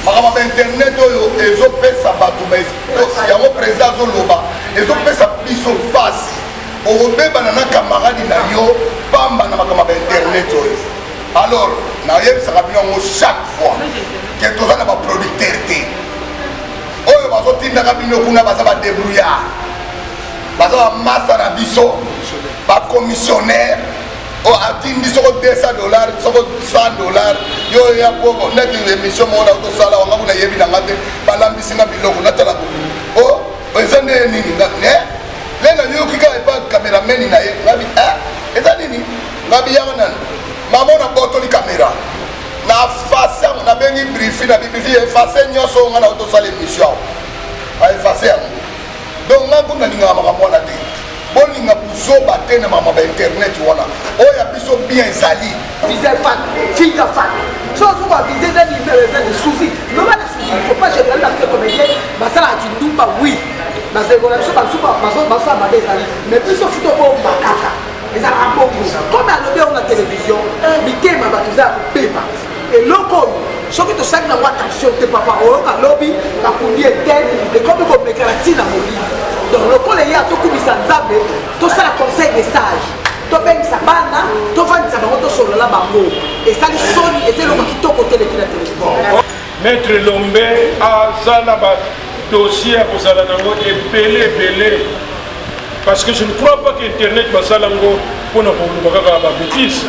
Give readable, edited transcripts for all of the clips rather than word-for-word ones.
makambo ba internet oyo ezopesa bato yango président azoloba ezopesa biso mpasi okobebana na camarade na yo pamba na makambo ba internet oyo. Alors nayebisaka bino yango chaque fois ke toza na baproducteur te oyo bazotindaka bino kuna baza badébrouillard baza bamasa na biso bacommissionnaire atindi soko $200 soko $100 yo ya poko neti émission moko nakotosala wanga kuna yebi nanga te balambisinga biloko natala o eza nde nini lenga yokika epa cameraman na ye ngabi eza nini ngabi yanga nani mamona botoli caméra na face na bengi briefing na bibi effacer nyonso nga na otosala émission effacer yango donc nga kuna ninga makambo wana te bolinga buzoba te na mama ba internet wana oya biso bien ezali visez fan fille de fan chose on va viser d'un numéro de souci non pas il faut pas gérer la comédien basala kindumba oui parce que la chose basa ba ezali mais biso futo bo bakaka ezala bongo comme à l'obé on a télévision bitema batuza pema et loko soki to sak na attention te papa o ka lobby ba kundi eten et comme ko mekaratina moli donc le col ya to kubisa nzambe to sala conseil des sages to bengisa bana to vandisa bango to solo la bango et ça les soni et c'est le qui to côté de la télévision. Maître Lombe a sala ba dossier pour sala nango belé parce que je ne crois pas que internet va sala ngo pour na ko bakaka ba bêtise.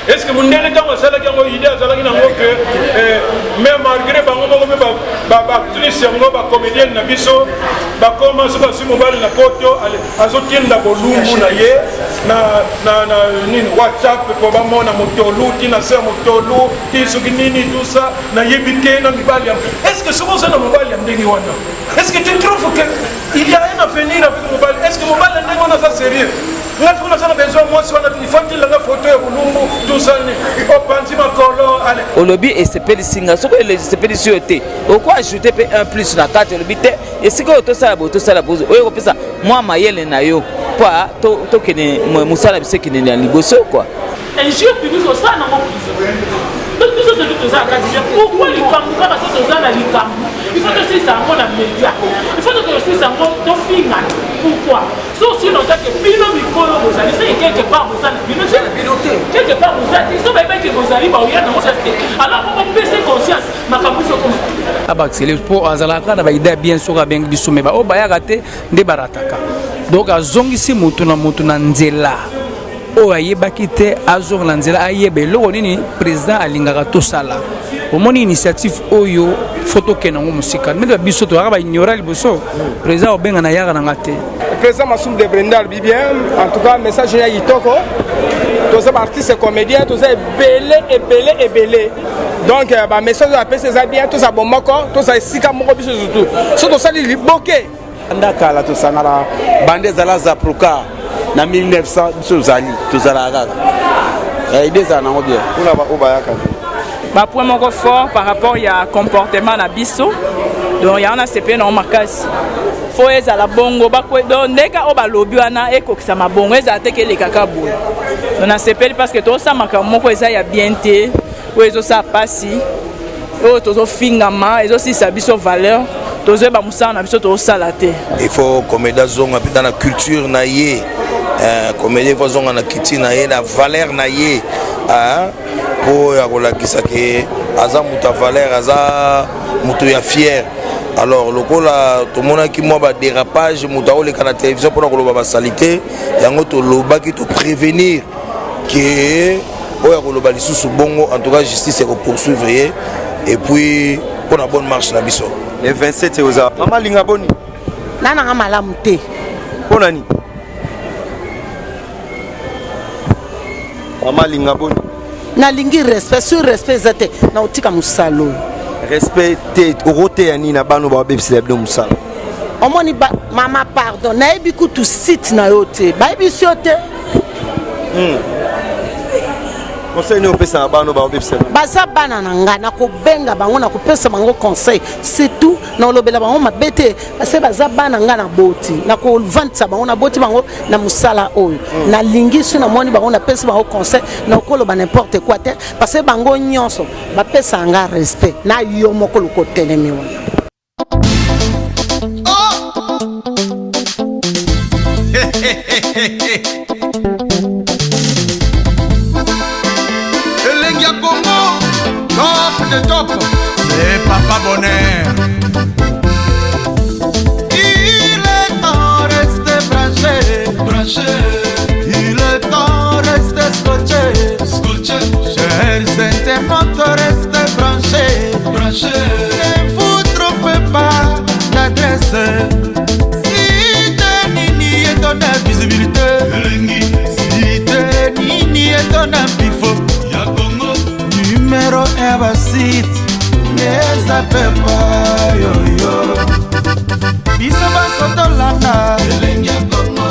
Est-ce que vous n'avez pas ça qui a idée à ça qui n'a que même malgré actrice ba comédienne na biso ba commence ba sur mobile na poto à zotienda bolumbu na ye na nini WhatsApp pour ba mona motolu ti na sa motolu ti sukinini tout ça na yebite na mibali. Est-ce que ce qu'on na mobile ya ndenge wana? Est-ce que tu trouves que il y a un avenir avec mobile? Est-ce que mobile ndenge wana ça sérieux? Là on a besoin moi si on a il faut qu'il la photo ya bolumbu au lobby et c'est pas les signes ce que les CPD souhaité au quoi ajouter un plus la carte lobby et c'est que tout ça la pose oui on ça moi mayele na yo pas to kene musala bise kene na liboso quoi un jour public au ça na mon prison donc tout ça c'est tout ça pourquoi les camps parce que ça na les camps il faut que c'est ça on a média il faut que c'est ça on to finga pourquoi sauf si on t'a que pilo mikolo vous allez c'est quelque part vous allez piloter quelque part vous allez ils sont même que vous allez ba oya na alors on peut se conscience makabuso comme abaxele pour azalaka na ba idée bien sûr avec biso mais ba o ba ya raté nde barataka donc azongisi mutu na nzela o ayebaki te azor na nzela ayebe loko nini président alingaka tosala omoni initiative oyo photo kenango musika mais biso to ba ignorer liboso président obenga na yaka na ngate président Massoum de Brendal bien en tout cas message ya yitoko tous ces artistes comédiens tous ces belé donc ba message ya pesa za bien tous ça bon moko tous ça sika moko biso surtout surtout ça li boké ndaka la to sanara bande zala za proka na 1900 tozali kaka idée ça nango bien kuna ba obayaka ba point moko fort par rapport ya comportement na biso donc ya na CP na makasi faut ezala bongo bakwe donc ndeka o balobi wana ekokisa mabongo ezala te ke lekaka boye donc na CP parce que to sa makambo moko eza ya bien te o ezo sa pasi o tozo fingama ezo si sa biso valeur tozo ba musana na biso to sala te il faut comédie zonga dans la culture na ye comédie faut zonga na kiti na ye na valeur na ye pour ya kolakisa ke aza muta valeur aza mutu ya fier. Alors lokola tout monde qui moi ba dérapage muta o le kana télévision pour koloba ba salité yango to lobaki to prévenir que oya koloba lisusu bongo en tout cas justice est poursuivre et puis pour la bonne marche na biso le 27 oza mama linga boni nana nga malamu te bonani mama linga boni na lingi respect sur respect zate na utika musalo respect te orote ya nina bano ba bebisi lebdo musalo omoni mama pardon na ebi kutu site na yote ba ebi siote conseil ni opesa na bano ba obepsa baza bana na nga na kobenga bango na kopesa bango conseil c'est tout na olobela bango mabete parce baza bana nga na boti na kovantisa bango na boti bango na musala oyo na lingi su na moni bango na pesa bango conseil na koloba n'importe quoi te parce que bango nyonso bapesa nga respect na yo moko lokotelemi wana. Elengia Congo, top de top, c'est Papa Bonheur. Il est temps rester branché, il est temps rester scotché, chers internautes restez branchés, ne vous trompez pas d'adresse. Si Nini est ton visibilité, si Nini est ton pifo, numéro un site, ne zappez pas yo. Bisa basoto lana, Elengia Congo,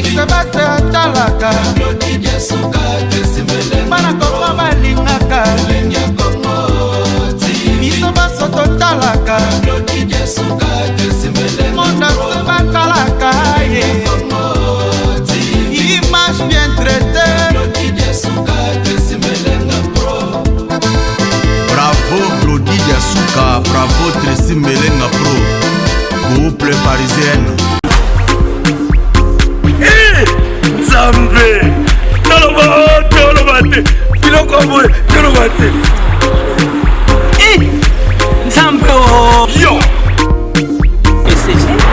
Bisa basa talaka, Lodidia suka tesimele, Mana koma balingaka, Elengia Congo, Bisa basoto talaka, Lodidia suka tesimele, Monda seba talaka, image bien traitée, Lodidia suka tesimele pro. Bravo Glody Diasuka, bravo Tracy Melenga Pro, couple parisienne. Zambe, Tolobate, Filokoboy, Tolobate. Zambe oh. Yo.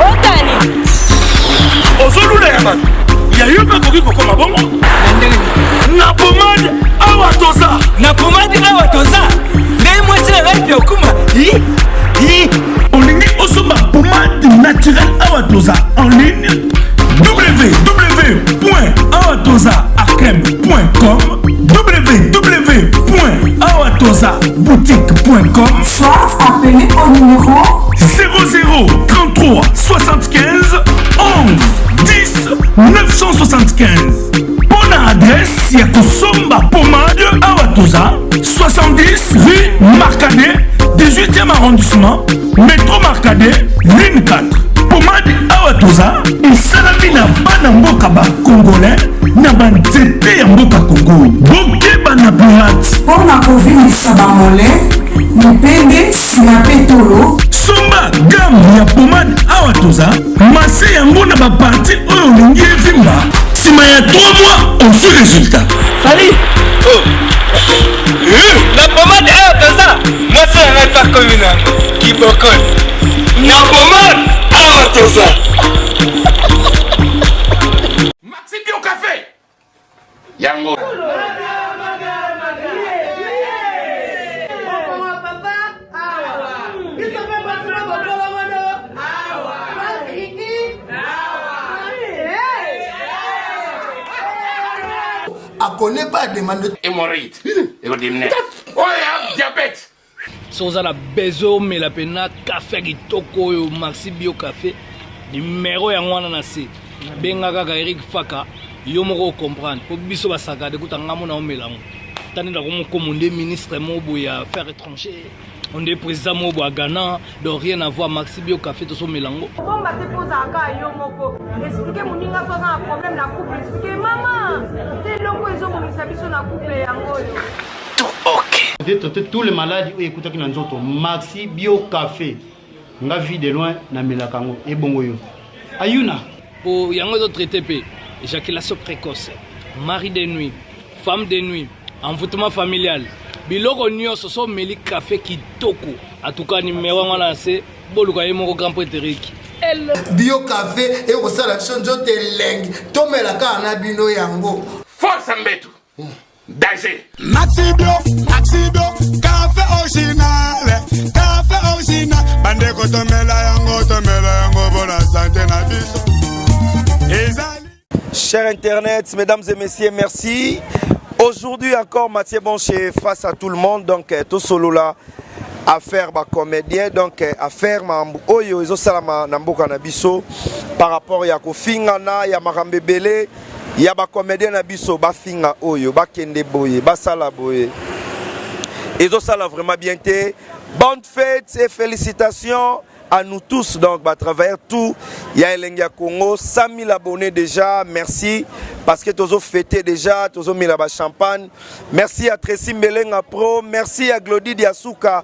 Otani. Ozolula yaman. Ya yoba koki kokoma bongo. Na pomade awa toza. Na pomade awa toza. Ngai mwasi na ngai okuma. Olingi osoma pomade naturelle awa toza en ligne. www.awatozaakrem.com www.awatozaboutique.com. Soit appelé au numéro 00 33 75 11 10 975. Bonne adresse ya kosomba pomade Awatoza 70 rue Marcadet 18e arrondissement métro Marcadet ligne 4. Pomade Awatoza esalami na bana mboka ba congolais na banzete ya mboka Congo. Bokeba na pirate mpona kovingisa bamole mipende na petolo. Somba gamme ya pomade Awatoza mase yango na baparti oyo olingi evimba nsima ya 3 mois osu résultat. Salut. La pomade Awatoza mwasi na ngai pakomi nango kibokoni na pomade Awatoza. Maxi Bio Café yango à connaît pas demande hémorroïde érodimné oya diabète soza la bezo mais la pena café kitoko yo Maxi Bio Café numéro ya ngwana na se benga kaka Eric Faka yo moko comprendre po biso basaka de kutanga mona o melango tani na ko monde ministre mobo ya affaires étrangères on est président mobo à Ghana donc rien à voir Maxi Bio Café to so melango bon ba te posa ka yo moko expliquer moninga so na problème na couple expliquer maman te longo ezo mo misabiso na couple yango yo tous les malades écoutez qui nzoto Maxi Bio Café nga vie de loin na melakango e bongo yo ayuna pour yango do traiter pe éjaculation précoce mari de nuit femme de nuit envoûtement familial biloko nyonso so meli café kitoko en tout cas numéro ngana c'est boluka ye moko grand prêtre Eric Bio Café et kosala biso nzoto elengi tomelaka na bino yango force mbetu danger Maxi Bio Café original bandeko tomela yango bona santé na biso. Chers internet, mesdames et messieurs, merci. Aujourd'hui encore, Mathieu Bonché face à tout le monde. Donc, tout solo là, affaire ma comédien. Donc, affaire ma oyo izo salama namboka na biso par rapport ya kofingana ya marambebele ya ba comédien na biso ba finga oyo ba kende boye ba sala boye ezo sala vraiment bien té. Bonne fête et félicitations à nous tous, donc à travers tout. Il y a Elengia Congo, 100 000 abonnés déjà, merci. Parce que tous ont fêté déjà, tous ont mis la champagne. Merci à Tracy Mbelenga Pro, merci à Glody Diasuka.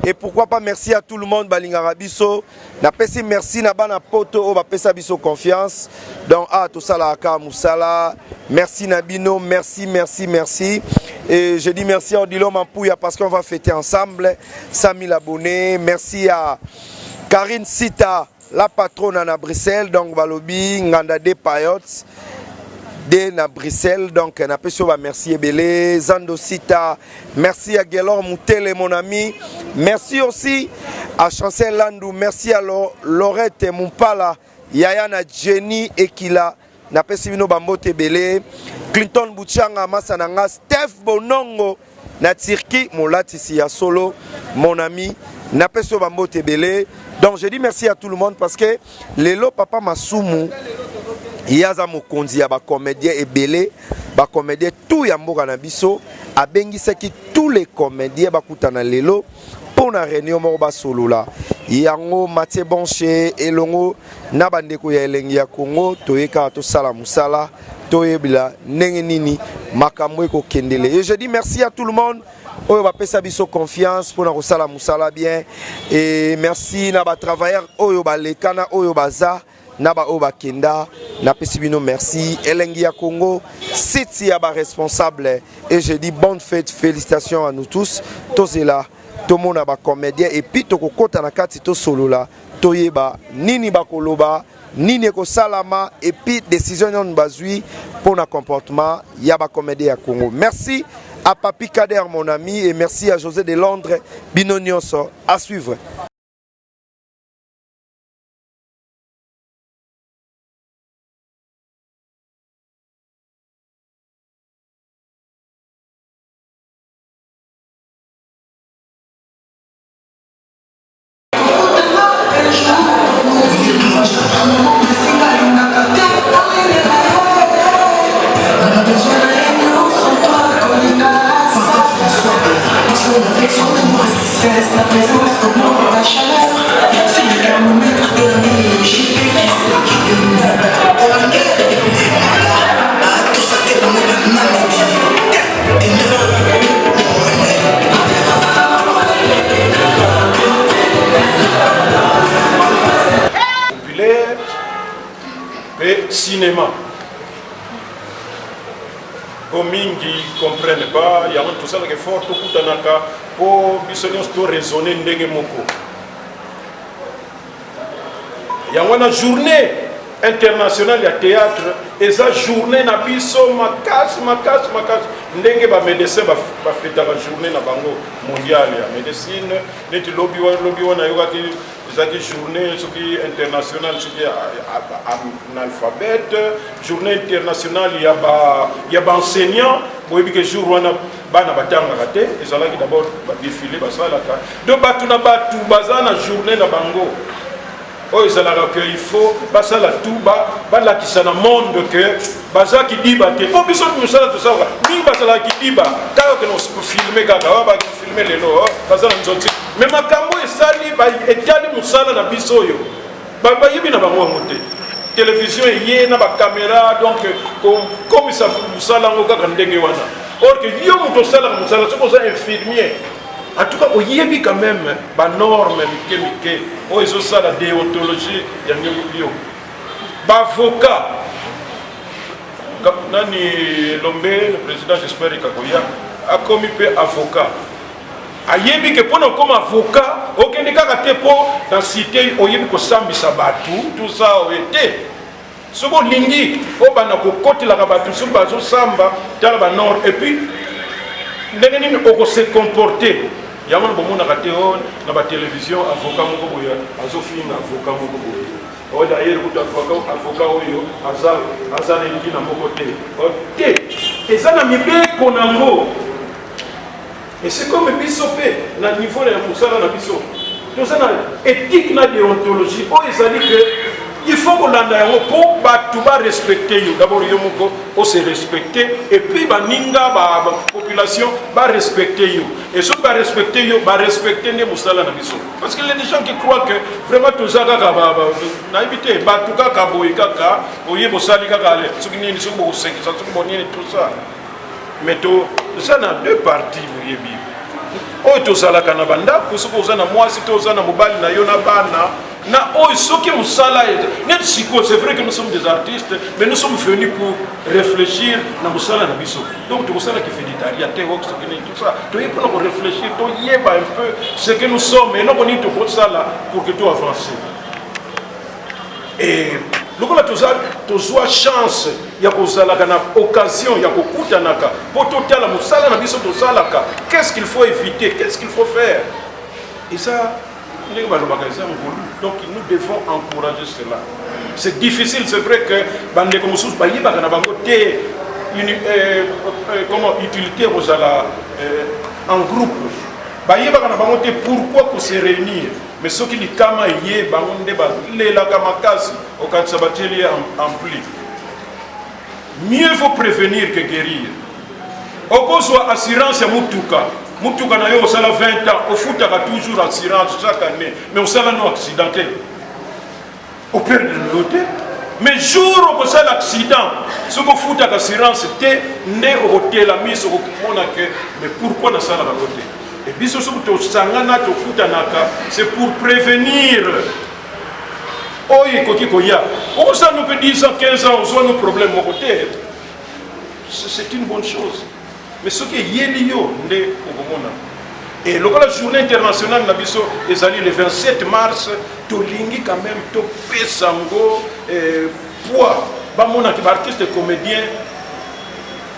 Et pourquoi pas merci à tout le monde, Balinga Rabiso. Napesi merci na bana poto, o bapesa biso confiance. Donc, tout ça la aka Moussala. Merci Nabino, merci. Et je dis merci à Odilo Mampouya parce qu'on va fêter ensemble 100 000 abonnés. Merci à Karine Sita, la patronne à Bruxelles, donc Balobi, Ngandade Payots, de na Bruxelles, donc na peso ba merci Ebele, Zando Sita, merci à Gelor Moutele mon ami, merci aussi à Chancel Landou, merci à Lorette Mumpala, Yayana Jenny Ekila, na peso bino bambote Ebele, Clinton Bouchanga Masananga, Steph Bonongo, na Turquie, mon latisi ya solo, mon ami, na peso bambote Ebele. Donc je dis merci à tout le monde parce que Lelo Papa Masumu Yaza Mokonzi ya ba comédien ebele ba comédien tout ya mboka na biso abengisa ki tous les comédiens bakutana lelo pour na réunion mo ba solo la yango Mathieu Bonche elongo na bandeko ya elengi ya Congo toyeka to sala musala toyebila ndenge nini makambo eko kendele. Et je dis merci à tout le monde. Oyo ba pesa biso confiance pour na kosala musala bien et merci na ba travailleurs oyo ba lekana oyo baza na ba oyo ba kenda na pesi bino merci elengi ya Congo site ya ba responsable et je dis bonne fête, félicitations à nous tous tozela tomona ba comédien et puis tokokota na kati to solo la toyeba nini ba koloba nini ko salama et puis décision non bazui pour na comportement ya ba comédien ya Congo. Merci à Papi Kader mon ami et merci à José de Londres Binonioso à suivre. La présence augmente la chaleur. C'est le thermomètre dernier. J'ai pété populaire et cinéma. Comme ils ne comprennent pas, il y a tout ça qui est fort, tout kutanaka pour bisognos raisonner ndenge moko. Il y a une journée internationale de théâtre et ça journée na biso makas ndenge ba médecin ba fêter la journée na bango mondiale ya médecine neti lobby wana yoka ki zaki journée soki internationale soki analphabète journée internationale ya ba enseignant boyebi que jour wana bana batanga kate ezalaki d'abord ba défilé basalaka do batu na batu bazana journée na bango. Oh, il faut tout bas qui dans le monde que baza qui dit bah pour que nous ça tout ça ni baza qui dit bah quand que nous filmer gaga ba filmer les lots baza nous autres mais makambo esali ba etali musala na biso yo ba yibi na bango monter télévision yé na ba caméra donc comme ça musala ngo gaga ndenge wana or que yo muto sala musala c'est comme ça infirmier. En tout cas, il y a quand même des normes, ils ont ça la déontologie, avocat. Nani Lombe, le président j'espère a commis avocat. Il y a comme avocat, aucun des cas dans la cité, il y a Sambi Sabatu, tout ça a été. Ce qu'on lingi, on va côté la rabattu, sur le Samba, dans le nord, et puis, on se comporter. Il y a un moment dans la télévision, avocat moko boya, azofina avocat moko boya. O d'ailleurs avocat oyo, azana ingi na moko te. O ça na mibe konango. Et c'est comme bisopé na niveau de la musala na biso. Tout ça na éthique na déontologie. O ezali que il faut que l'on pour respecter. D'abord, il faut se respecter. Et puis, la population va respecter. Et ceux qui vont respecter, va respecter les Moussala. Parce qu'il y a des gens qui croient que vraiment tout ça, mais tout ça dans deux parties. Oyo tozalaka na bandako soki oza na mwasi to oza na mobali na yo na bana na oyo soki mosala net siko. C'est vrai que nous sommes des artistes, mais nous sommes venus pour réfléchir na mosala na biso. Donc tokosala ki féditaria te work soki ni tout ça toye pour réfléchir to yeba un peu ce que nous sommes et non on est tokosala pour que tout avance. Et lokola tozwa chance ya kozalaka na occasion ya kokutanaka po totala mosala na biso tosalaka, qu'est-ce qu'il faut éviter, qu'est-ce qu'il faut faire. Et ça donc nous devons encourager cela. C'est difficile, c'est vrai que bandeko mosusu bayebaka na bango te comment utilité kozala en groupe, bayebaka na bango te pourquoi se réunir. Mais ce qui est kama yé bangonde ba lela kamakasi au kansabateli ampli. Mieux vaut prévenir que guérir. Au soit assurance ya mutuka. Mutuka na yo sala 20 ans, au fout toujours assurance chaque année, mais au sala non accidenté. Au père de l'hôtel. Mais jour où ça l'accident, ce qu'on fout assurance té né au hôtel la mise au mais pourquoi na sala côté? Et puis, c'est pour prévenir. On ça nous peut 10 ans, 15 ans, on a nos problèmes au côté. C'est une bonne chose. Mais ce qui est lié, et la journée internationale, le 27 mars, Tolingi quand même, Topé Sango, poids, artiste et comédien,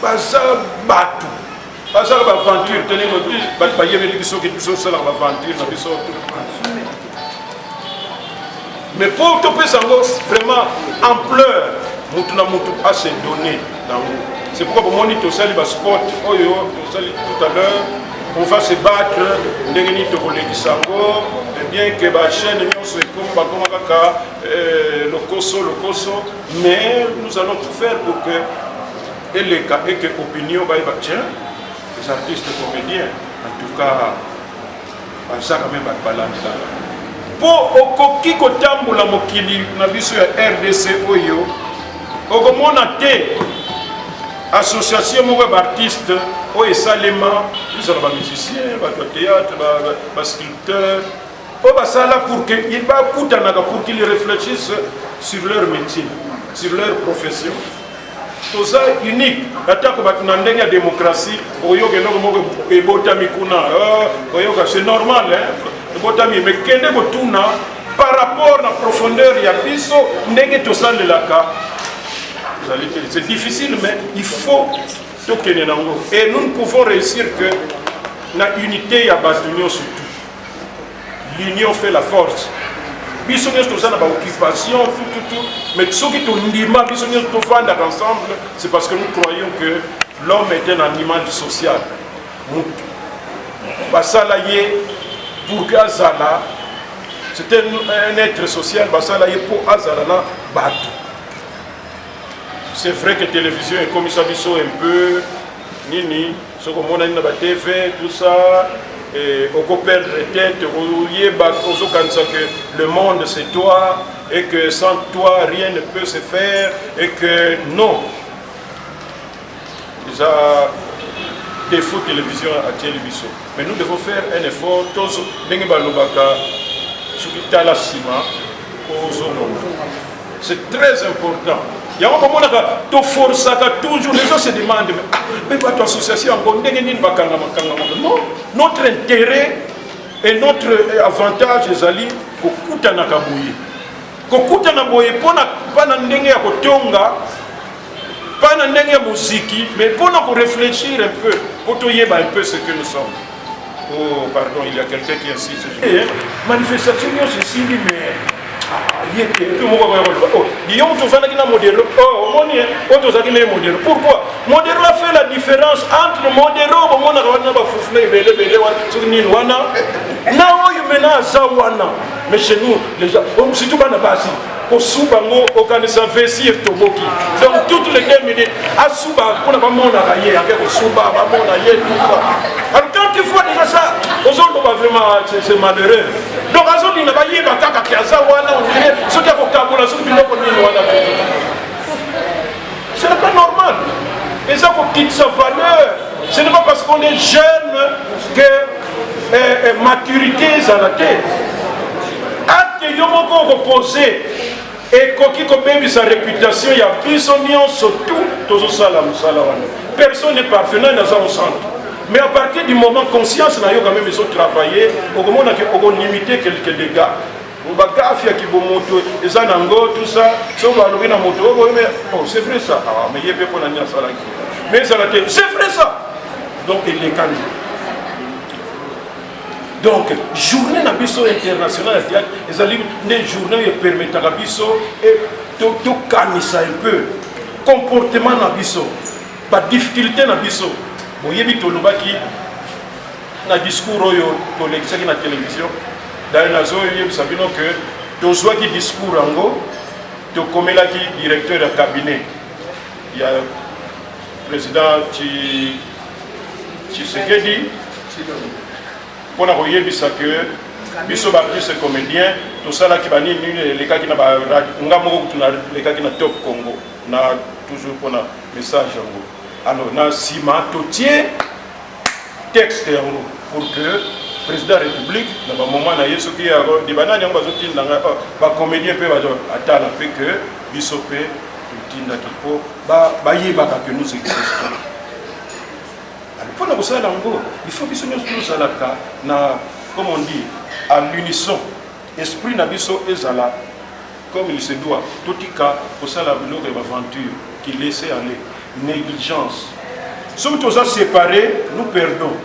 Baza Batou. Pas ça l'aventure, tenez le mais pour topper ça vraiment ampleur, nous à se donner. C'est pourquoi pour moniter au salut sport, tout à l'heure, on va se battre, bien que la chaîne le Koso, mais nous allons tout faire pour que et que l'opinion va tiens. Les artistes comédiens, en tout cas, ça quand même balance. Pour okoki kotambola mokili na biso ya RDC oyo, okomona te association moko d'artistes oyo salema, ils sont des musiciens, des théâtre, des sculpteurs, o basala pour que ils va kutanaka pour qu'ils réfléchissent sur leur métier, sur leur profession. Tout ça unique. Attaque la démocratie, c'est normal. Mais par rapport à la profondeur, il y a c'est difficile, mais il faut. Et nous ne pouvons réussir que la unité, il y a l'union surtout. L'union fait la force. Biso nyos tozana ba occupation tout mais ceux qui to ndima biso nyos to vanda ensemble, c'est parce que nous croyons que l'homme est un animal social. Basalaye pour Gazala, c'est un être social, basalaye pour Azala bat. C'est vrai que la télévision est comme ça biso un peu nini, ce qu'on a na TV tout ça. Et on peut perdre tête, que le monde c'est toi et que sans toi rien ne peut se faire et que non. Il y a des faux télévisions à télévision. Mais nous devons faire un effort. C'est très important. Il y a un moment où force toujours, les gens se demandent, mais votre association, non, notre intérêt et notre avantage, c'est d'aller au Koutanakaboui. Kokutanaboui, pas dans ndenge ya kotonga, pas dans ndenge ya muziki, mais pour nous réfléchir un peu, pour tout yeba un peu ce que nous sommes. Oh, pardon, il y a quelqu'un qui insiste. Manifestation, c'est si, mais. Pourquoi? Modèle a fait la différence entre le modèle mais chez nous, les gens, surtout dans la base, kosubango okanisa vesir toboki donc toutes les 2 minutes asuba mpona bamonaka ye ake kosuba bamona ye tout ça alors quand tu vois déjà ça ozoloba vraiment c'est malheureux donc azodinga bayeba kaka ke aza wana ondire soki akokabola soki biloko nini wana ce n'est pas normal et ça quitte sa valeur ce n'est pas parce qu'on est jeune que maturité ezalate acte yo moko reposer ekoki kobebisa réputation ya biso nyonso tout tozosala mosala wana personne n'est parfait nani aza mosantu mais à partir du moment conscience na yo quand même ezotravailler okomona ke okolimite quelques dégâts bagafi ya kibomoto eza nango tout ça so balobi na moto okoyeme oh c'est vrai ça mais ye mpe mpona nini asalaki mais ezala te c'est vrai ça donc elekani donc journée na biso internationale ya théâtre ezali nde journée oyo epermetaka biso tokanisa un peu comportement na biso badifficulté na biso boyebi tolobaki na discours oyo tolekisaki na télévision daye nazoyebisa bino ke tozwaki discours yango tokomelaki directeur ya cabinet ya président Tshisekedi mpona koyebisa ke biso baartiste comédien tosalaki banini elekaki na nga moko kutu lekaki na Top Congo na toujours mpona message yango alors na nsima totie texte yango pour que président de la République na bamoment na ye soki debanani yango bazotindanga bacomédien mpe atala mpe ke biso mpe totindaki mpo bayebaka ke nous existons. Pour nous ça il faut que nous soyons na comme on dit à l'unisson esprit na biso ezala comme il se doit tout cas pour ça la blog aventure qui laissait aller négligence ceux qui nous ont séparés nous perdons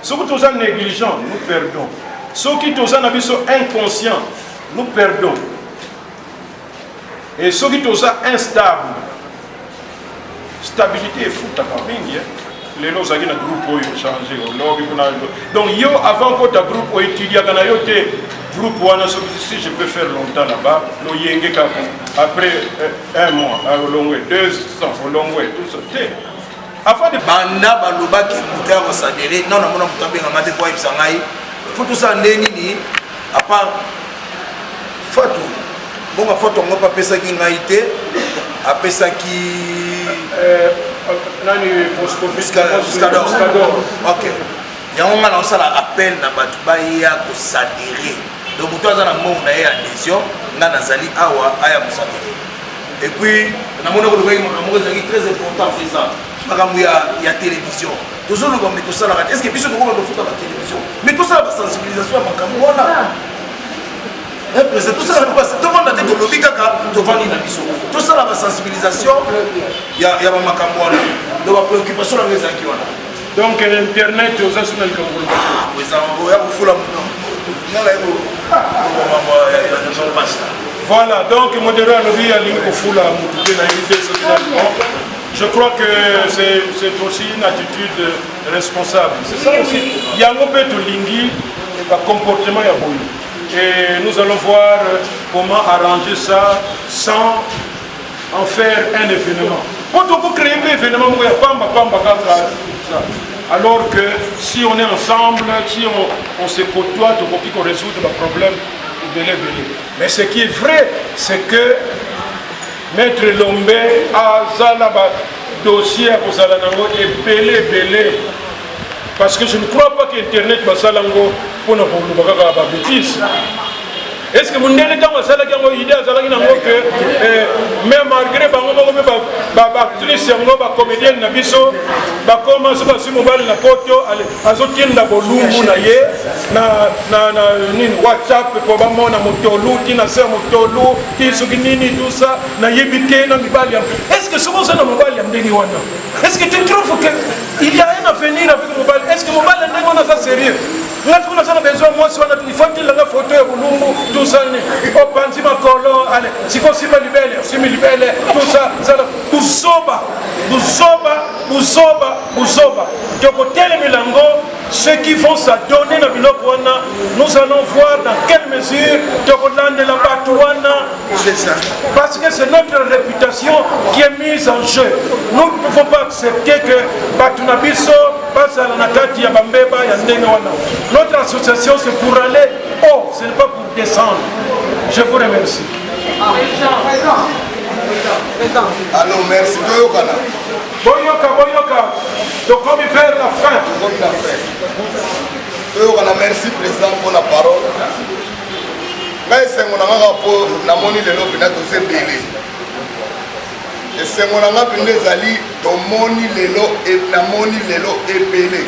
ceux qui nous ont négligents nous perdons ceux qui nous ont biso inconscient nous perdons et ceux qui nous ont instable stabilité est fou ta famille les lois ont groupe pour changer donc yo avant que ta groupe ou étudier kana yo te groupe wana si je peux faire longtemps là-bas lo yenge ka après 1 mois à long 2 ans long tout ça te avant de banda baloba ki muta ko sadere non na mona mutambe nga mate kwa ibisangai faut tout ça ndeni ni à part photo bonga photo ngo pa pesa ki ngaite a pesa ki nani Buscador. Ok. Il y a un moment où on appel na batu baya ko sadere. Donc toi za na mo na ya adhésion nga nazali awa aya ko sadere. Et puis na mona ko loba mo ezali très important c'est ça. Makambo ya télévision. Toujours le mais tout ça là est-ce que biso ko ba futa la télévision. Mais tout ça la sensibilisation makambo wana. C'est tout ça, tout le monde a dit que lobby kaka, tout va venir tout ça la sensibilisation, il y a ma makambo de la préoccupation dans les gens. Donc internet aux assurances comme vous. Oui, ça va vous foutre voilà, donc modéré à lobby à ligne foula je crois que c'est aussi une attitude responsable. C'est ça aussi. Il y a un peu de lingui, le comportement ya boy. Et nous allons voir comment arranger ça sans en faire un événement. Quand on peut créer un événement, alors que si on est ensemble, si on se côtoie, on peut résoudre le problème. Mais ce qui est vrai, c'est que Maître Lombe a un dossier pour Salanango et belé. Parce que je ne crois pas qu'Internet va s'alango pour ne pas faire des bêtises. Est-ce que vous n'avez pas l'idée que même malgré les actrices, les comédiennes, les commencent à se mobile na poto, à sortir na bolumbu na ye, na WhatsApp pour bamo na motolu, qui na se motolu, qui suginini tout ça, na yebite na mibali. Est-ce que ce qu'on a na mobile yamdeni wana? Est-ce que tu trouves qu'il y a un avenir avec le mobile? Est-ce que le mobile est pas sérieux? Nous avons besoin, moi, il faut qu'il y ait une photo de tout ça. Au panzi makolo, allez, si possible, libelle, tout ça, Buzoba. Donc, tel milango, ceux qui vont s'adonner dans Bilokwana, nous allons voir dans quelle mesure Togoland de la Batouana. Parce que c'est notre réputation qui est mise en jeu. Nous ne pouvons pas accepter que Batunabiso passe à la Nakati ya Bambeba ya Ndengawana. Notre association c'est pour aller haut, ce n'est pas pour descendre. Je vous remercie. Alors merci. Toyokana. Boyoka. Donc comme vers la fin. Toyokana, merci président pour la parole. Mais c'est mon rapport, namoni lelo bina to se belé. Et c'est mon rapport zali to moni lelo et namoni lelo et belé.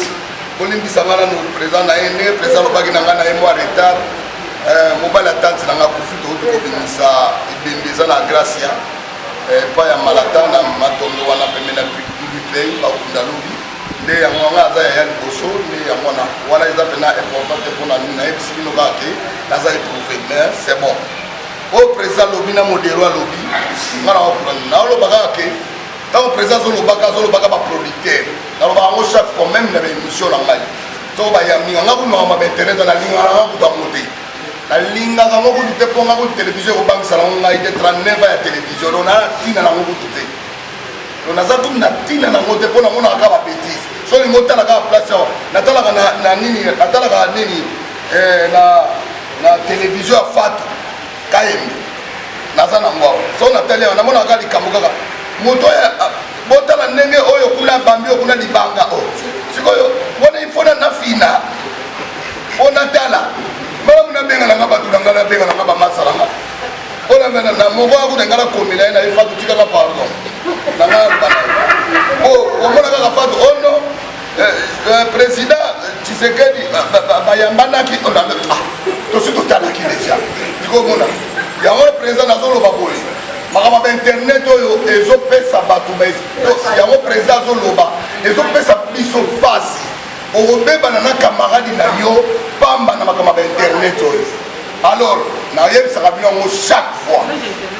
Olimbi sangana no président na ene, président lobaki na ngana emo retard. Mobile attente na ngakufito to bimisa ibembeza na gracia. Pa ya malatana matondo wana pemena public ba kundalobi. Nde ya mwanga za ya liboso nde ya mwana wana eza pena important pour na nina ebisi no kake naza éprouvé mais c'est bon au président lobi na modèle lobi ngana wa prendre na lo baka ke tant président zo lo baka ba producteur na lo ba ngo chaque fois même na émission na ngai to ba ya mi nga ku no ma internet na linga na ku ta moté na linga nga ngo ku te ponga ku télévision ko bang sala ngai de 39 ya télévision na tina na ngo ku te on a zatu na tina na ngo te pona ngona ka ba bêtise so li ngota la ka place natala na nini natala ka nini na télévision ya Fatou Kayembe naza na ngwa so natali na mona ka likambo kaka moto ya botala ndenge oyo kuna bambi kuna libanga o sikoyo bona ifona na fina ona tala mala muna benga na ngaba tulanga benga na ngaba masaranga ona mena na mogo aku ngala komila na Fatou tikaka pardon na ngaba o mona ka Fatou ono président Tshisekedi bayambanaki tosi totalaki déjà tikomona yango président azoloba boye makambo ya internet oyo ezopesa bato yango président azoloba ezopesa biso mpasi okobebana na kamaradi na yo pamba na makambo ya internet oyo alors nayebisaka bino yango chaque fois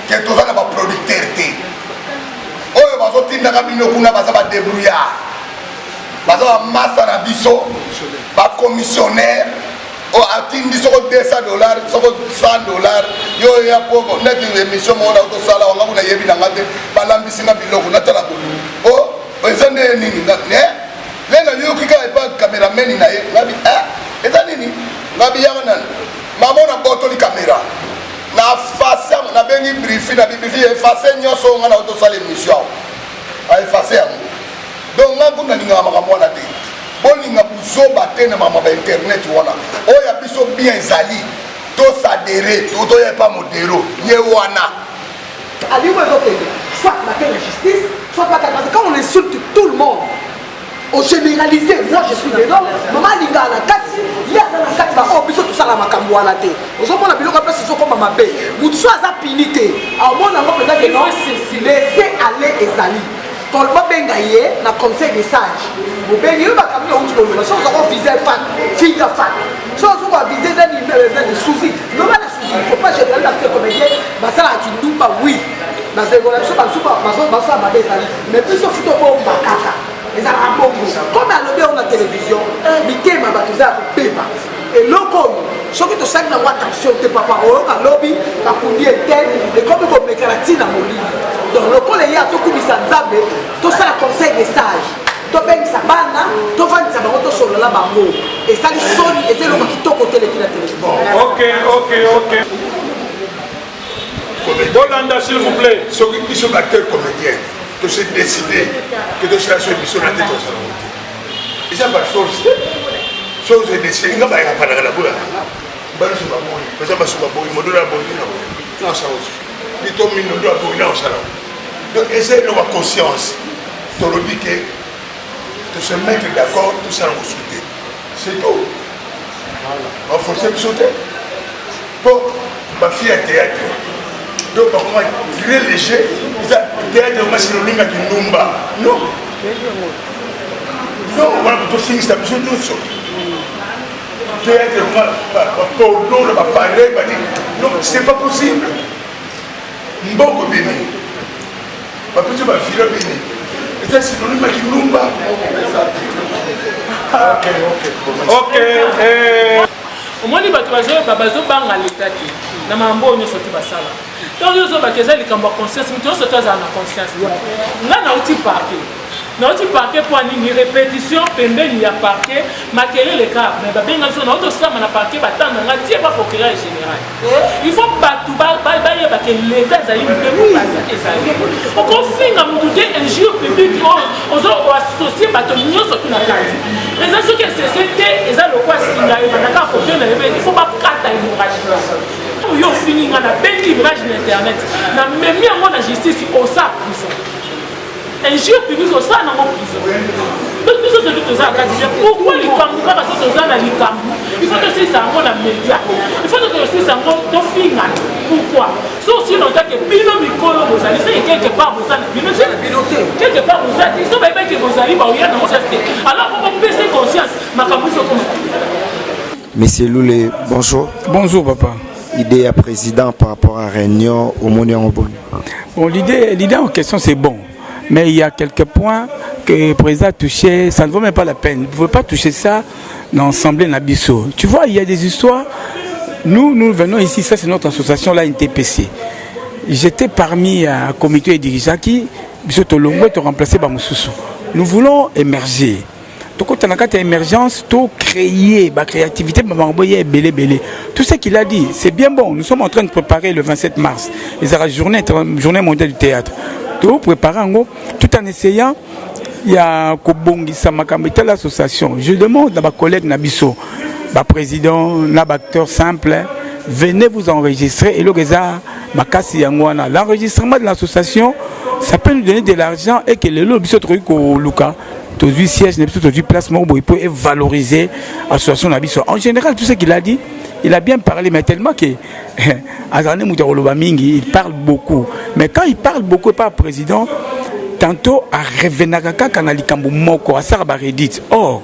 ke toza na baproducteur te oyo bazotindaka bino kuna baza badébrouillard baza bamasa na biso bacommissionnaire atindi soko $200 soko $100 yo ya poko neti émission moko na otosala wanga kuna yebi na nga te balambisi nga biloko natala ko eza nde nini lenga yoki kaka epa caméraman na ye ngabi eza nini ngabi yanga nani mamona botoli caméra na face na bengi briefi na bibifi efase nyonso nga na otosala émission aefase yango donc nga kuna ninga makambo wana te bolinga buzoba te na makambo ya internet wana oyo biso bien ezali tosadere toyepa modero ye wana alingo ezokende soit bakende justice soit bakende parce que quand on insulte tout le monde on généralise moi je suis dedans mama alinga na kati ye aza na kati bao biso tosala makambo wana te ozomona biloko mpe sizokoma mabe motu so aza pini te aomona yango mpenza ke non laisser aller ezali tolobenga ye na conseil des sages bobengi yo bakambi outi koloba so ozako vise fille de fat so ozoko vise nani de souci loba na souci il faut pas général na comédien basala kindumba oui bazekola biso basala mabe ezali mais biso futo bomba kaka ezalaka bongo comme alobi yango na télévision mitema bato eza ya kobeba eloko oyo soki tosali nango attention te papa oyoka lobi bakundi ete ekomi komekana ntina molili donc lokola ye atokumisa nzambe tosala conseil des sages tobengisa bana tovandisa bango tosolola bango esali soni eza eloko kitoko teleki na télévision. Ok. Bolanda s'il vous plaît. soki biso baacteur comédien tosi décide ke tosala so biso na te tosala ngo te eza par force so ozo décide nga bayaka panaka na boya baloso baboyi baza basuka boyi modolo ya boyi na osala oso bito minondo ya boyi na osala donc eza eloko ya conscience tolobi ke se mettre d'accord tosala ngo su te c'est tout baforce biso te mpo bafille ya théâtre donc bakoma très léger eza théâtre oma sinolingaki ndumba non wana tosingisa biso nyonso théâtre baporno na bapare bani non c'est pas possible mboko bini bapesi bafilo bini eza sinolingaki ndumba Ok. omoni bato bazobanga leta te na mambo oyo nyonso te basala ntango ozobaka eza likambo ya conscience moto nyonso to azala na conscience nga nauti parke mpo anini répétition pembeni ya parke makelele kaka me babenga biso nauti osama na parke batanga nga tie baprocureur général il faut bato bayebake leta ezali mbebo ezali okofinga motu te injure publique oyo oassocie bato nyonso tu na kati eza soki esese te eza lokwa singa ebandaka kopio na yebe il faut bakata hémorragie oyo ofini nga na bengi image na internet na memi yango na justice osa prison injure publique osala nango prison biso soki toza na kati pourquoi likambo kaka so toza na likambo il faut tosilisa yango na média il faut tosilisa yango tofingana pourquoi so aussi longtemps que bino mikolo bozali c'est quelque part bozali bino quelque part bozali so bayebaki bozali baoya nango te alors po bopesa conscience makambo so koma. Monsieur Loulé, bonjour. Bonjour papa. Idée à président par rapport à Réunion au Mounion au Bon. Bon, l'idée en question c'est bon. Mais il y a quelques points que le président a touché, ça ne vaut même pas la peine. Vous ne pouvez pas toucher ça dans l'Assemblée Nabisso. Tu vois, il y a des histoires. Nous venons ici, ça c'est notre association, la NTPC. J'étais parmi un comité de dirigeants qui, Tolongo, est remplacé par Moussoussou. Nous voulons émerger. Donc, quand on a une émergence, tout créer, la créativité, tout ce qu'il a dit, c'est bien bon. Nous sommes en train de préparer le 27 mars. Il y aura journée mondiale du théâtre. Tout préparer tout en essayant, il y a l'association. Je demande à ma collègue Nabisso, ma président, l'acteur simple, venez vous enregistrer et l'enregistrement de l'association, ça peut nous donner de l'argent et que le lobby se trouve au Luka. Tous les sièges, tous les placements, il peut valoriser l'association Nabisso. En général, tout ce qu'il a dit, il a bien parlé, mais tellement que il parle beaucoup. Mais quand il parle beaucoup, pas président, tantôt à Revenagaka Kanalikambo Moko, à Sarabaredit. Or,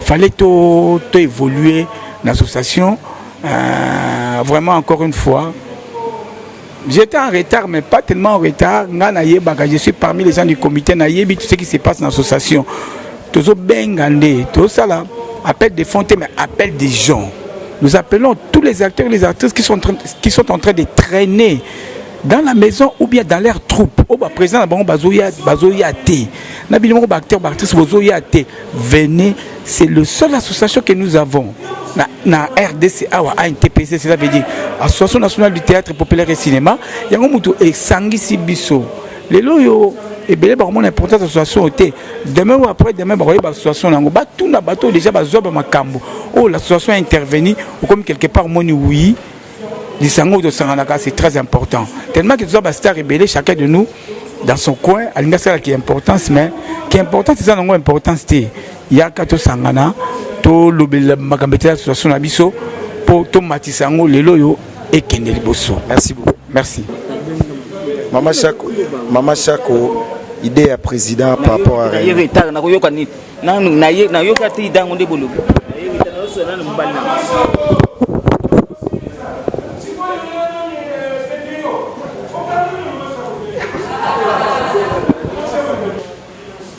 il fallait évoluer l'association. Vraiment, encore une fois, j'étais en retard, mais pas tellement en retard. Je suis parmi les gens du comité, tout ce qui se passe dans l'association. Tout ça, tout ça là, appel des fontaines, mais appel des gens. Nous appelons tous les acteurs et les actrices qui sont en train de traîner dans la maison ou bien dans leur troupe. Venez, c'est la seule association que nous avons. Na RDC, à NTPC, cela veut dire Association nationale du théâtre populaire et cinéma. Il y a un mot et Sangi Sibiso. Les loyaux. Et bien, il important l'association. Demain ou après, demain, l'association. Tout le bateau déjà, l'association a intervenu. Ou comme quelque part, oui, c'est très important. Tellement que tout ça va révéler chacun de nous dans son coin. À l'université qui est importance, mais qui est important, c'est ça, non, importance. Il y a Kato Sangana, to l'obélisation l'association Nabisso, pour to Matisango, les loyaux et Kendeli Bosso. Merci beaucoup. Merci. Maman Chako, idée à président par rapport à Réunion.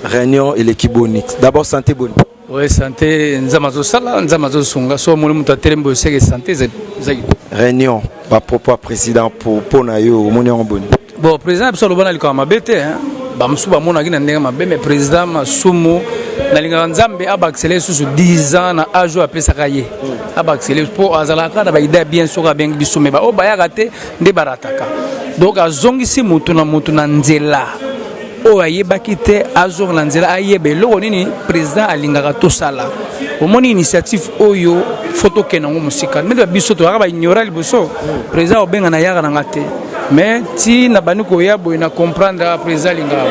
Réunion et l'équipe bonite. D'abord, santé bonite. Oui, santé, Réunion, par propos président pour Nayo, au Mounion Bonne. Bon, président, absolument, il y a un bête, hein. Bamsouba, mon agina, mais président, Masumo, Nalinganzambe, a accéléré sous 10 ans, à âge à Pesakaye. A accéléré pour Azalaka, a idée bien sûr à bien Bissoumé, au Bayagate, des Barataka. Donc, à Zongisi, Moutuna Nzela. O ayebakite azor lanzela ayebe lo nini président alingaka to sala au moni initiative oyo photo kenango musika mais biso to ba ignorer liboso président obenga na yaka na te mais ti na baniko ya boy na comprendre président lingaka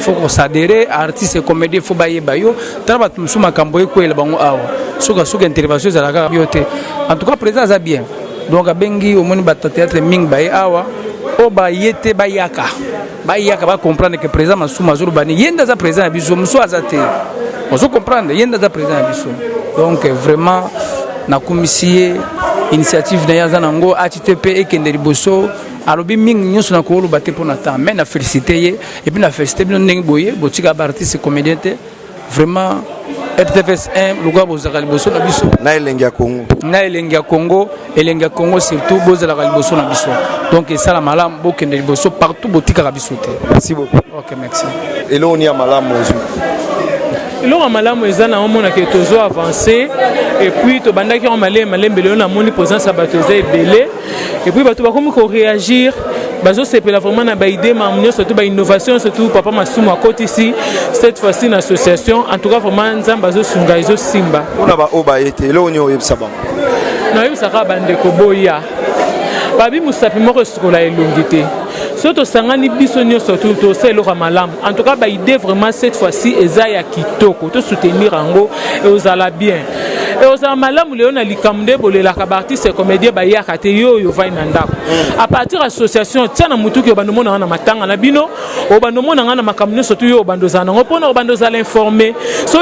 faut qu'on s'adhérer artiste comédien faut bayeba yo taba tumsuma kambo ekwela bango awa soka intervention za la biote en tout cas président za bien donc abengi au moni bata théâtre ming baye awa o ba yete bayaka bayaka va comprendre que président Massouma Zourbani yenda za président abiso muso azate on se comprendre yenda za président abiso donc vraiment na commissie initiative na yaza nango ATTP et Kendeli Bosso alobi ming nyonso na ko lobate pour na temps mais na féliciter et puis na féliciter bien ndenge boye botika artiste comédien vraiment RTFS 1 lokola bozalaka liboso na biso na elenge ya Congo elenge ya Congo surtout bozalaka liboso na biso donc esala malamu bokende liboso partout botikaka biso te. Merci beaucoup. Ok, merci. Eloko ni ya malamu ozwi eloko ya malamu eza na omona ke tozo avancer et puis tobandaki yango malembe lelo namoni présence ya bato eza ebele et puis bato bakomi koréagir bazosepela vraiment na baidée mamunyo surtout bainnovation surtout papa Masumu akoti ici cette fois-ci une association en tout cas vraiment nzambe azosunga ezosimba mpona baoyo bayete eloko ni oyebisa bango nayebisaka bandeko boya babi mosapi moko esukola elongi te so tosangani biso nyonso tosala eloko ya malamu en tout cas baidée vraiment cette fois-ci eza ya kitoko tosoutenir yango eozala bien eozala malamu lelo na likambo nde bolelaka baartiste comédien bayaka te yo oyo vai na ndako à partir association tia na mutuki obanda omonanga na matanga na bino obanda omonanga na makambo nyonso to yo obanda ozala nango mpona obanda ozala informé so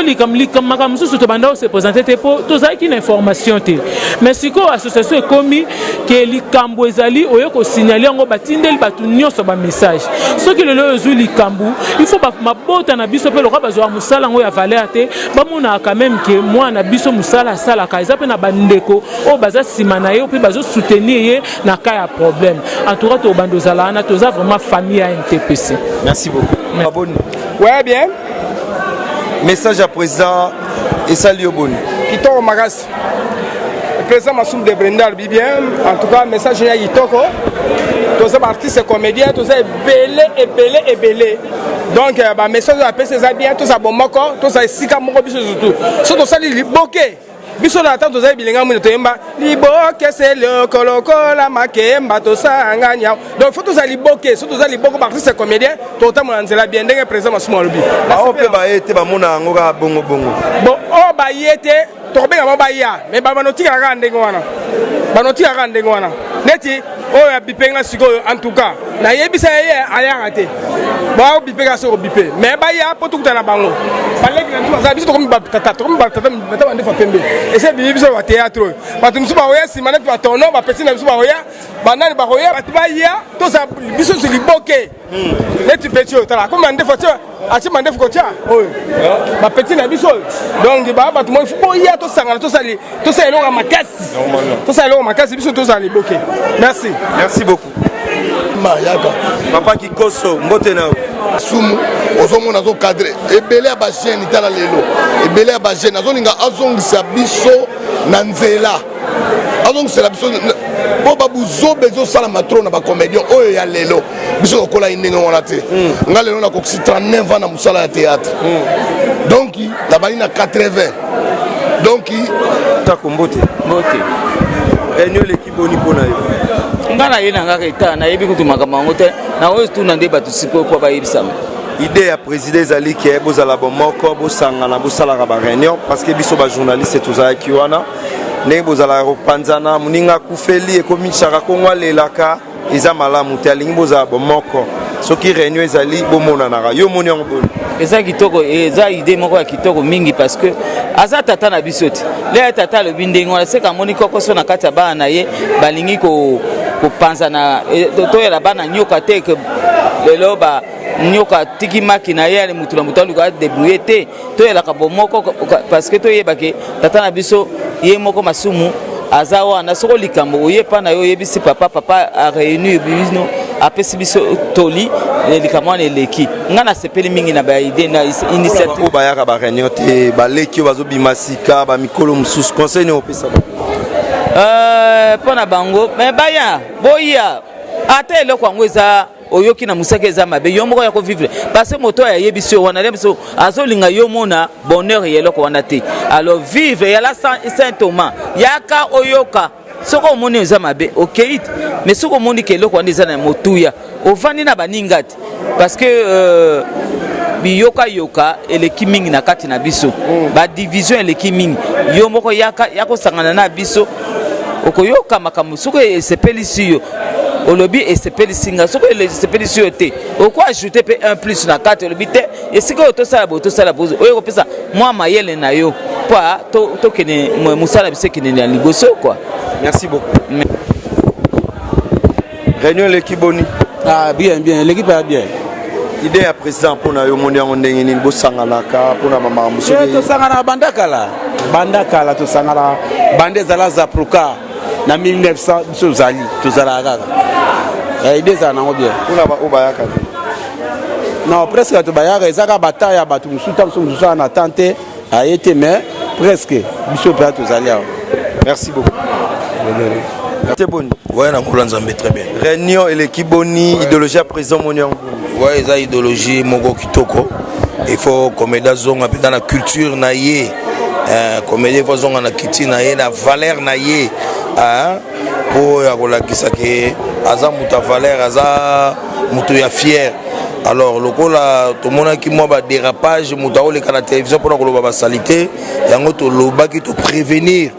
makambo mosusu tobanda osepresente te mpo tozalaki na information te mais sikoyo association ekomi ke likambo ezali oyo kosignale yango batindeli bato nyonso bamessage soki lelo oyo ozwi likambo il faut mabota na biso mpe lokola bazwaka mosala yango ya valeur te bamonaka quand même ke mwana biso mosala asalaka eza mpe na bandeko oyo baza nsima na ye mpe bazosoutenir ye na cas ya problème en tout cas tobanda ozala wana toza vraiment famille ya NTPC. Merci beaucoup. Aboni. Ouais, bien. Message à président Esali Oboni. Kitoko makasi. Président Masumu de Brenda bien. En tout cas, message ya Kitoko. Tous les artistes comédiens, tous les belé. Donc, message à PC ça bien, tous à Bomoko, tous à Sika Moko biso surtout. Surtout ça li boké. Biso na attente ozayi bilinga mwino toyemba liboke c'est le koloko la makemba tosanganya donc faut tozali boke surtout tozali boko artiste comédien totamona nzela bien ndenge président Masumu alobi bao pe baete bamona yango ka bongo bon o bayete tokobenga mo baya mais banotikaka ndenge wana neti oyo ya bipenga sikoyo en tout cas nayebisa ye ayaka te bao bipeka soko bipe mais baya po tukutana bango baleki na ntuma za biso tokomi batata bata bande fa pembe ese biso wa théâtre batu musu ba oya simana tu batono ba pesi na biso ba oya banani ba oya batu baya to sa biso sili boke neti petio tala comme ande fa tia achi mande fa tia oyo ba peti na biso donc ba batu mo fu boya to sangana to sali longa makasi to sali longa makasi biso to sali boke. Merci beaucoup. Mayaka papa Kikoso mbote na Sumu ozomona zo cadre ebele ya ba jeune itala lelo ebele ya ba jeune azoninga azongisa biso na nzela azongisa biso bo babuzobe zo sala matro na ba comédien oyo ya lelo biso okola indenge wana te nga lelo na koksi 39 ans na musala ya théâtre donc la bali na 80 donc ta kombote Réunion l'équipe boni pona yo ngana yena ngaka eta na yebi kutu makambo ngo te na oyo tu na nde batu siko po ba yibisama idée ya président ezali ke bozala bomoko bosangana bosalaka ba réunion parce que biso ba journaliste tozalaki wana ndenge bozala kopanzana moninga kufeli ekomi chaka kongwa lelaka eza malamu te alingi bozala bomoko soki réunion ezali bomonanaka yo moni yango boni eza kitoko eza idée moko ya kitoko mingi parce que aza tata na biso te le tata alobi ndenge wana seka moni kokoso na kati ya bana na ye balingi kopanzana toyela bana nyoka te ke lelo ba nyoka tikimaki na ye mutu na mutu aluka débrouiller te toyelaka bomoko parce que toyebake tata na biso ye moko Masumu aza wana soko likambo oyepa na yo oyebisi papa a réuni bino apesi biso toli likambo wana eleki nga na sepeli mingi na baide na initiative bayaka ba réunion te baleki bazobima sika bamikolo mosusu conseil ne opesa mpona bango me baya boya ata eloko yango eza oyoki na musaka eza mabe yo moko ya kovivre parce que moto ya yebi so wana biso azolinga yo mona bonheur ya eloko wana te alors vivre ya la Saint Thomas yaka oyoka soko omoni eza mabe okei mais soko omoni ke eloko wana eza na motuya ovandi na baningati parce que biyoka eleki mingi na kati na biso ba division eleki mingi yo moko yako sangana na biso okoyoka makambo soko esepelisi yo olobi esepelisi nga soko esepelisi yo te oko ajouter pe 1 plus na 4 olobi te esika otosala bozo oyo kopesa mwa mayele na yo pa to kene musala bise kene na liboso quoi. Merci beaucoup. Réunion l'équipe boni. Ah bien l'équipe va bien. idée ya président mpona yo moni yango ndenge nini bosanganaka mpona bamakambo soki tosangana banda kala tosangana bande ezala zapruka na 1900 biso tozalaka kaka ide ezala nango bien mpona oyo bayaka te non presque bato bayaka ezaka bata ya bato mosusu ta mosusu mosusu ana tan te aye te mais presque biso mpe tozali awa. Merci beaucoup. T'es bon. Ouais, na Moulin Zambé très bien. Réunion et l'équipe boni, idéologie à présent monion. Ouais, ça idéologie Mogo Kitoko. Il faut comédie zonga dans la culture naïe. Comédie faut zonga na kiti naïe, la valeur naïe. Pour yakola kisake aza muta valeur aza mutu ya fier. Alors lokola tout le monde qui moi ba dérapage muta ole kana télévision pour na ba salité yango to loba ki to prévenir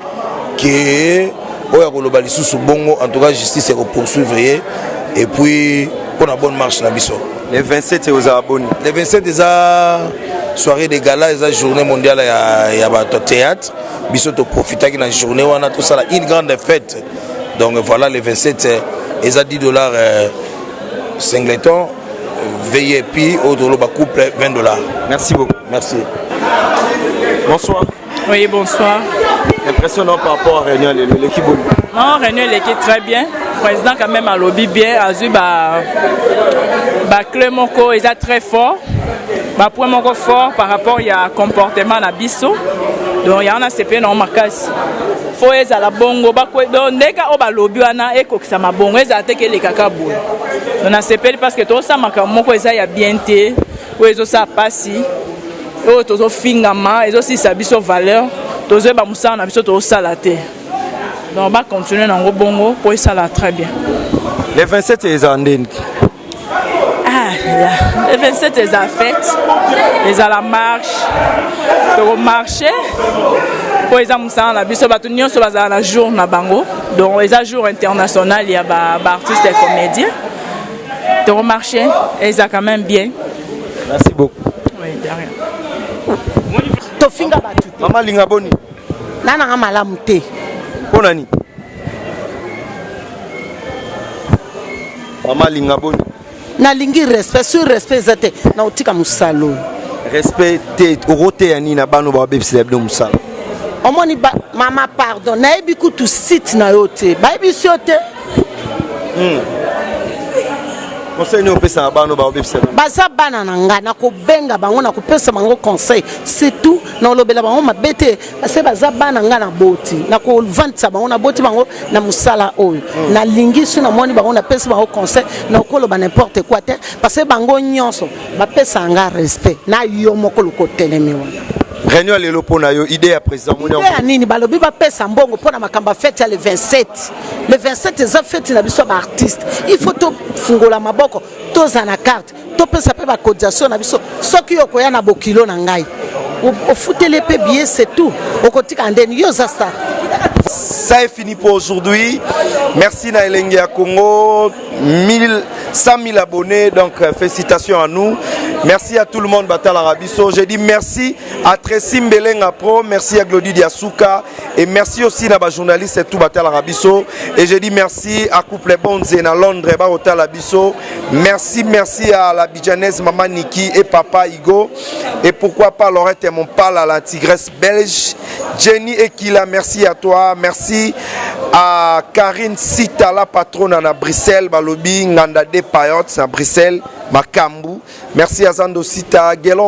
que oya koloba lisusu bongo en tout cas justice est poursuivre et puis pour la bonne marche na biso. Les 27 aux abonnés. Les 27 des soirée de gala et journée mondiale ya ba théâtre biso to profiter qui na journée wana tout ça une grande fête. Donc voilà les 27 et ça $10 singleton VIP au couple $20. Merci beaucoup. Merci. Bonsoir. Oui, bonsoir. Impressionnant par rapport à Réunion, l'équipe. Non, Réunion, l'équipe très bien. Le président quand même a lobby bien. Azu Clémoko, il est très fort. Point moko fort par rapport à comportement na biso. Donc il y a un ACP non marquage. Faut être à la bongo. Donc dès qu'on a lobby ana et que ça m'a bongo, ils attaquent les cacabou. Donc ACP parce que tout ça m'a moko ça y a bien été. Ou ils ont ça passé. Ou tous os fingama, ils ont aussi sa biso valeur. Tous eux bamusa na biso tous salaté. Donc on va continuer dans le bongo pour ça là très bien. Les 27 et les andines. Les 27 les a faites, les a la marche, pour marcher. Pour les amusa na biso batunyo so bazala na jour na bango. Donc les a jour international il y a artistes et comédiens. Pour marcher, ils a quand même bien. Merci beaucoup. Oui, de rien. Tofinga batu. Maman Lingaboni. Nana malamu te. Ponani. Maman Lingaboni. Na lingi respect sur respect zate na utika musalo. Respect te orote yani na bano ba bebisi lebdo musalo. Omoni ba mama pardon na ebi kutu site na yote. Ba ebi siote. Conseil ne opesa na bano ba bebisi. Baza bana nanga na ko benga bango na ko pesa bango conseil. C'est tout na lobela bango mabete parce baza bana nga na boti. Na ko vanta bango na boti bango na musala oyo. Na lingi su na moni bango na pesa bango conseil na ko loba n'importe quoi te parce bango nyonso ba pesa nga respect. Na yo moko ko telemiwa. Réunion lelo pona yo idée ya président Mounion. Idée nini balobi ba pesa mbongo pona makamba fête ya le 27. Le 27 eza fête na biso ba artiste. Il faut to fungola maboko to za na carte. To pesa pe ba cotisation na biso. Soki yokoya na bokilo na ngai. Au foutez pe billet c'est tout. Okotika andeni yo za star. Ça est fini pour aujourd'hui. Merci na Elengi à Congo. 100 000 abonnés, donc félicitations à nous. Merci à tout le monde, Batal Arabiso. J'ai dit merci à Tracy Mbelenga Pro, merci à Glody Diasuka et merci aussi à la journaliste et tout Batal Arabiso. Et j'ai dit merci à Couple Bonze à Londres, Batal Arabiso. Merci à la Bidjanaise Maman Niki et Papa Igo. Et pourquoi pas Laurette et mon pal à la Tigresse belge. Jenny Ekila, merci à toi. Merci à Karine Sita, la patronne à Bruxelles, Balobi, Nganda de Payotte à Bruxelles, Makambu. Merci à Zando Sita, Gelon.